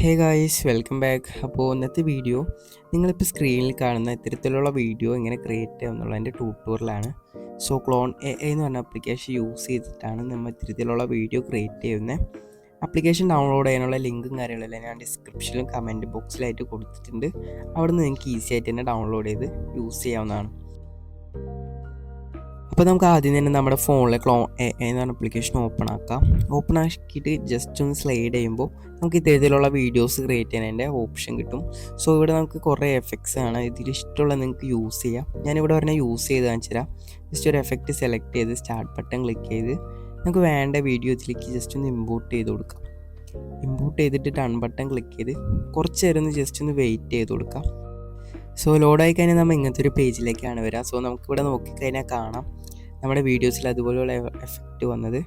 Hey guys, welcome back. അപ്പോൾ ഇന്നത്തെ video നിങ്ങളിപ്പോൾ സ്ക്രീനിൽ കാണുന്ന ഇത്തരത്തിലുള്ള വീഡിയോ എങ്ങനെ ക്രിയേറ്റ് ചെയ്യുക എന്നുള്ളതിൻ്റെ ട്യൂട്ടോറിയലാണ്. സോ ക്ലോൺ എ എന്ന് പറഞ്ഞ ആപ്ലിക്കേഷൻ യൂസ് ചെയ്തിട്ടാണ് നമ്മൾ ഇത്തരത്തിലുള്ള വീഡിയോ ക്രിയേറ്റ് ചെയ്യുന്നത്. ആപ്ലിക്കേഷൻ ഡൗൺലോഡ് ചെയ്യാനുള്ള ലിങ്കും കാര്യങ്ങളെല്ലാം ഞാൻ ഡിസ്ക്രിപ്ഷനിലും കമൻറ്റ് ബോക്സിലായിട്ട് കൊടുത്തിട്ടുണ്ട്. അവിടെ നിന്ന് നിങ്ങൾക്ക് ഈസി ആയിട്ട് തന്നെ ഡൗൺലോഡ് ചെയ്ത് യൂസ് ചെയ്യാവുന്നതാണ്. അപ്പോൾ നമുക്ക് ആദ്യം തന്നെ നമ്മുടെ ഫോണിലെ ക്ലോൺ എ എന്ന് പറഞ്ഞ ആപ്ലിക്കേഷൻ ഓപ്പൺ ആക്കിയിട്ട് ജസ്റ്റ് ഒന്ന് സ്ലൈഡ് ചെയ്യുമ്പോൾ നമുക്ക് ഇത്തരത്തിലുള്ള വീഡിയോസ് ക്രിയേറ്റ് ചെയ്യാനതിൻ്റെ ഓപ്ഷൻ കിട്ടും. സോ ഇവിടെ നമുക്ക് കുറേ എഫക്ട്സ് ആണ്, ഇതിൽ ഇഷ്ടമുള്ള നിങ്ങൾക്ക് യൂസ് ചെയ്യാം. ഞാനിവിടെ പറഞ്ഞാൽ യൂസ് ചെയ്ത് കാണിച്ചു തരാം. ജസ്റ്റ് ഒരു എഫക്റ്റ് സെലക്ട് ചെയ്ത് സ്റ്റാർട്ട് ബട്ടൺ ക്ലിക്ക് ചെയ്ത് നമുക്ക് വേണ്ട വീഡിയോ ഇതിലേക്ക് ജസ്റ്റ് ഒന്ന് ഇമ്പോർട്ട് ചെയ്ത് കൊടുക്കാം. ഇമ്പോർട്ട് ചെയ്തിട്ട് ഡൺ ബട്ടൺ ക്ലിക്ക് ചെയ്ത് കുറച്ച് നേരം ഒന്ന് ജസ്റ്റ് ഒന്ന് വെയിറ്റ് ചെയ്ത് കൊടുക്കാം. സോ ലോഡായി കഴിഞ്ഞാൽ നമ്മൾ ഇങ്ങനത്തെ ഒരു പേജിലേക്കാണ് വരിക. സോ നമുക്കിവിടെ നോക്കിക്കഴിഞ്ഞാൽ കാണാം നമ്മുടെ വീഡിയോസിൽ അതുപോലെയുള്ള എഫക്റ്റ് വന്നത്.